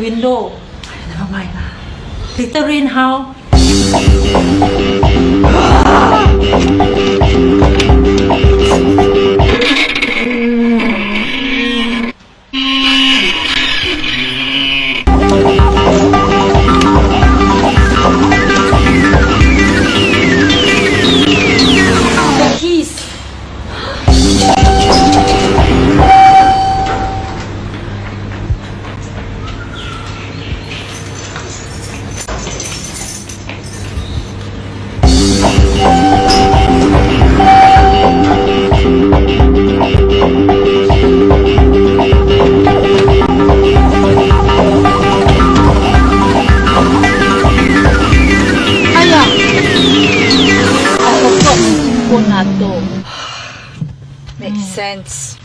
window. Never mind. Littering how? The keys. Natto. Makes sense.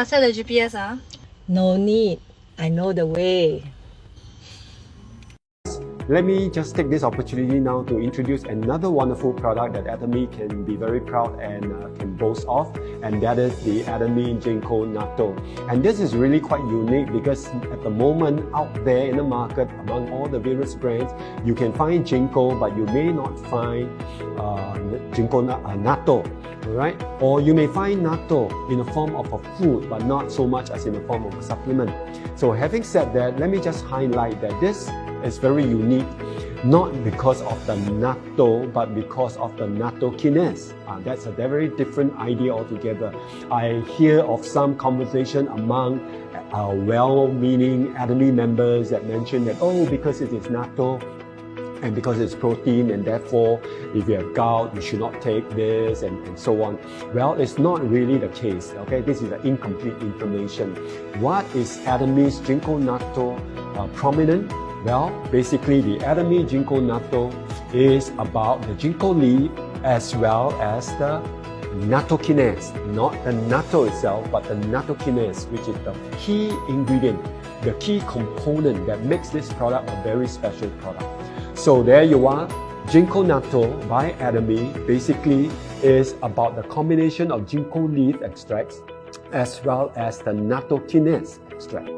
Set the GPS. No need. I know the way. Let me just take this opportunity now to introduce another wonderful product that Atomy can be very proud and can boast of, and that is the Atomy Ginko Natto. And this is really quite unique because at the moment out there in the market, among all the various brands, you can find Ginko, but you may not find Ginko Natto. Right? Or you may find natto in the form of a food, but not so much as in the form of a supplement. So having said that, let me just highlight that this is very unique, not because of the natto, but because of the natto kinase. That's a very different idea altogether. I hear of some conversation among well-meaning Atomy members that mention that, oh, because it is natto, and because it's protein, and therefore if you have gout, you should not take this, and so on. Well, it's not really the case, okay? This is an incomplete information. What is Atomy's Ginko Natto prominent? Well, basically the Atomy Ginko Natto is about the Ginko leaf as well as the natto kinase, not the natto itself, but the natto kinase, which is the key ingredient, the key component that makes this product a very special product. So there you are, Ginko Natto by Atomy basically is about the combination of Ginko leaf extracts as well as the natto kinase extract.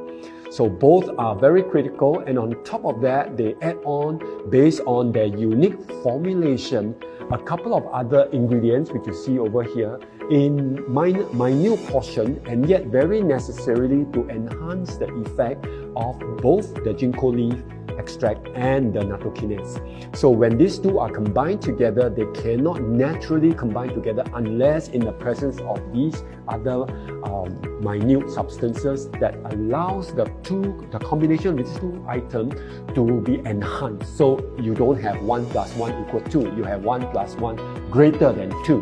So both are very critical, and on top of that, they add on, based on their unique formulation, a couple of other ingredients which you see over here in minute portion, and yet very necessarily to enhance the effect of both the Ginko leaf extract and the natto kinase. So when these two are combined together, they cannot naturally combine together unless in the presence of these other minute substances that allows the combination of these two items to be enhanced. So you don't have 1 plus 1 equal 2, you have 1 plus 1 greater than 2,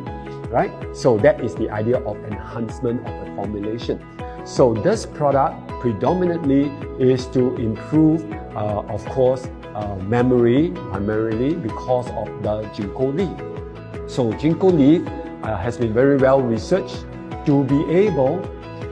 right? So that is the idea of enhancement of the formulation. So this product predominantly is to improve, of course, memory, primarily because of the Ginko leaf. So Ginko leaf has been very well researched to be able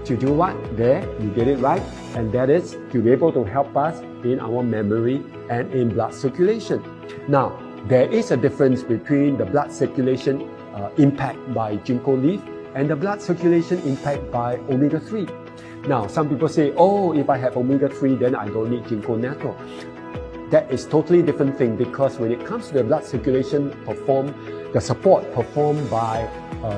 to do what? There, you get it right, and that is to be able to help us in our memory and in blood circulation. Now, there is a difference between the blood circulation impact by Ginko leaf and the blood circulation impact by omega-3. Now, some people say, oh, if I have omega-3, then I don't need Ginko Natto. That is totally different thing, because when it comes to the blood circulation the support performed by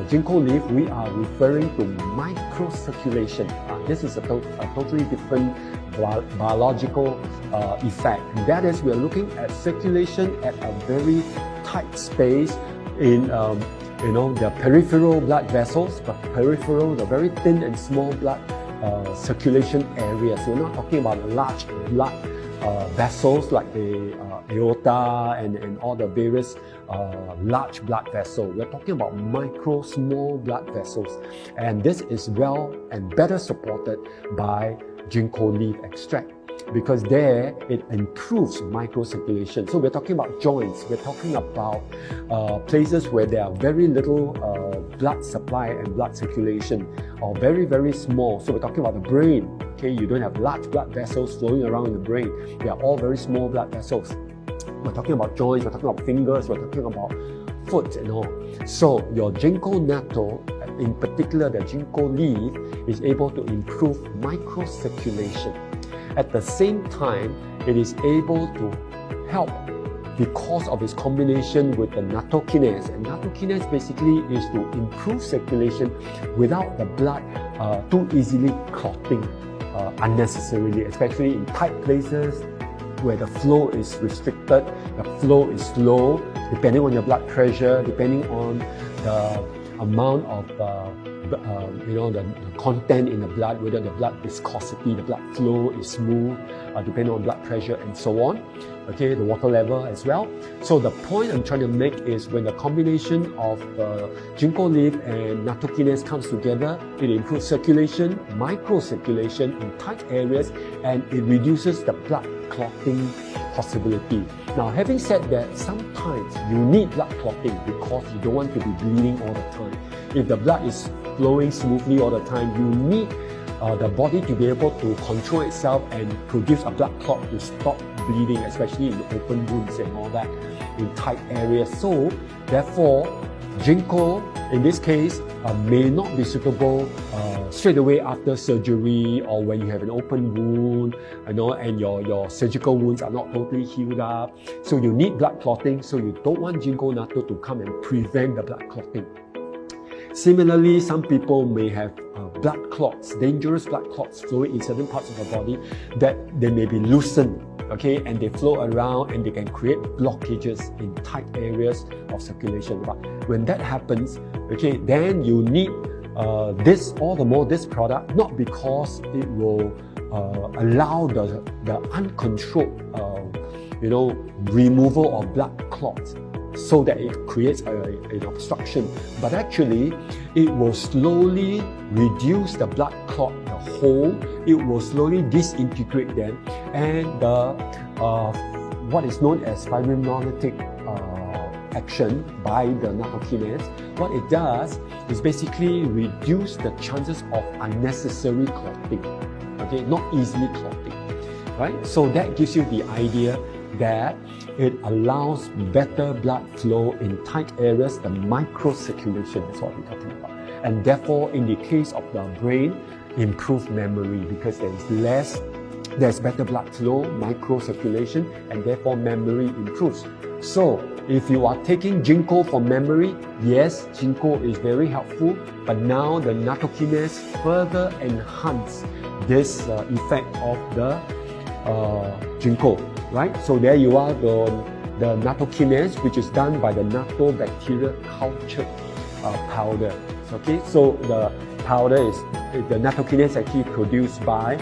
Ginko leaf, we are referring to microcirculation. This is a totally different biological effect. And that is, we are looking at circulation at a very tight space in the peripheral blood vessels, the very thin and small blood circulation areas. We're not talking about large blood vessels like the aorta and all the various large blood vessels. We're talking about small blood vessels, and this is well and better supported by Ginko leaf extract. because there it improves microcirculation. So we're talking about joints, we're talking about places where there are very little blood supply and blood circulation, or very, very small. So we're talking about the brain. Okay, you don't have large blood vessels flowing around in the brain. They are all very small blood vessels. We're talking about joints, we're talking about fingers, we're talking about foot and all. So your Ginko Natto, in particular the Ginko leaf, is able to improve microcirculation. At the same time, it is able to help because of its combination with the Natto kinase. And Natto kinase basically is to improve circulation without the blood too easily clotting unnecessarily, especially in tight places where the flow is restricted, the flow is slow, depending on your blood pressure, depending on the amount of the content in the blood, whether the blood viscosity, the blood flow is smooth, depending on blood pressure and so on. Okay, the water level as well. So the point I'm trying to make is when the combination of Ginko leaf and Natto kinase comes together, it improves circulation, microcirculation in tight areas, and it reduces the blood clotting possibility. Now, having said that, sometimes you need blood clotting because you don't want to be bleeding all the time. If the blood is flowing smoothly all the time, you need the body to be able to control itself and produce a blood clot to stop bleeding, especially in open wounds and all that, in tight areas. So, therefore, Ginko, in this case, may not be suitable straight away after surgery or when you have an open wound, and your surgical wounds are not totally healed up. So you need blood clotting, so you don't want Ginko Natto to come and prevent the blood clotting. Similarly, some people may have blood clots, dangerous blood clots flowing in certain parts of the body that they may be loosened, okay, and they flow around and they can create blockages in tight areas of circulation. But when that happens, okay, then you need all the more this product, not because it will allow the uncontrolled removal of blood clots, so that it creates an obstruction, but actually it will slowly reduce the blood clot, the hole. It will slowly disintegrate them, and what is known as fibrinolytic action by the Natto kinase, what it does is basically reduce the chances of unnecessary clotting, okay, not easily clotting, right? So that gives you the idea that it allows better blood flow in tight areas, the microcirculation is what we're talking about. And therefore, in the case of the brain, improved memory, because there's better blood flow, microcirculation, and therefore memory improves. So, if you are taking Ginko for memory, yes, Ginko is very helpful, but now the Natto kinase further enhance this effect of the Ginko. Right? So there you are, the Natto kinase, which is done by the Natto bacteria culture powder. Okay, so the powder is the Natto kinase actually produced by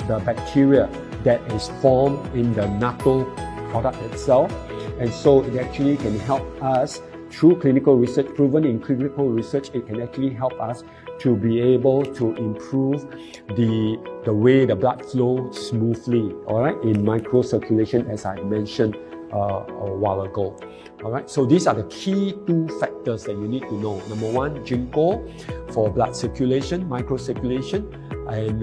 the bacteria that is formed in the Natto product itself, and so it actually can help us through clinical research, proven in clinical research, it can actually help us to be able to improve the way the blood flows smoothly, all right, in microcirculation, as I mentioned a while ago. All right, so these are the key two factors that you need to know. Number one, Ginko for blood circulation, microcirculation, and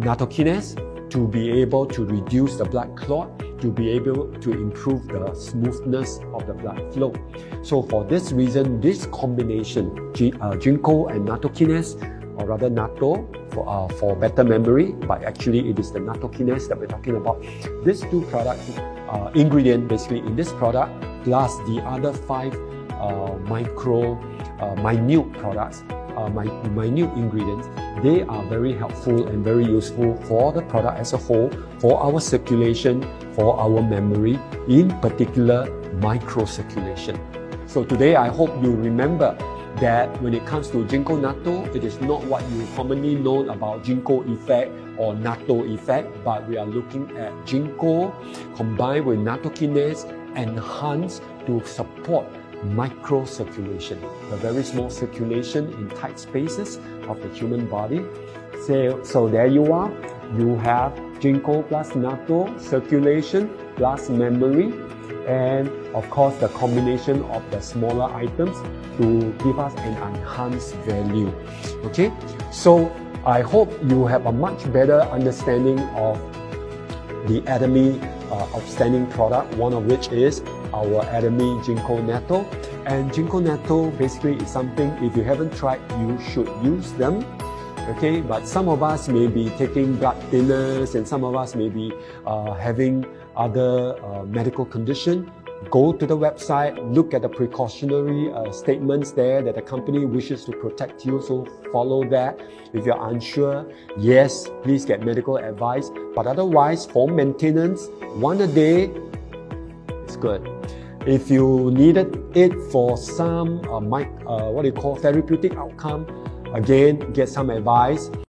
Natto kinase to be able to reduce the blood clot, to be able to improve the smoothness of the blood flow. So for this reason, this combination, Ginko and Natto kinase, or rather Natto, for better memory, but actually it is the Natto kinase that we're talking about. These two products, ingredient basically in this product, plus the other 5 minute products, minute ingredients, they are very helpful and very useful for the product as a whole, for our circulation, for our memory, in particular microcirculation. So today I hope you remember that when it comes to Ginko Natto, it is not what you commonly know about Ginko effect or Natto effect, but we are looking at Ginko combined with Natto kinase enhanced to support microcirculation, the very small circulation in tight spaces of the human body. So there you are. you have Ginko plus Natto, circulation plus memory, and of course the combination of the smaller items to give us an enhanced value. Okay, so I hope you have a much better understanding of the Atomy outstanding product, one of which is our Atomy Ginko Natto. And Ginko Natto basically is something, if you haven't tried, you should use them. Okay, but some of us may be taking blood thinners and some of us may be having other medical condition. Go to the website, look at the precautionary statements there that the company wishes to protect you, so follow that. If you're unsure, yes, please get medical advice, but otherwise for maintenance, one a day is good. If you needed it for some therapeutic outcome, again, get some advice.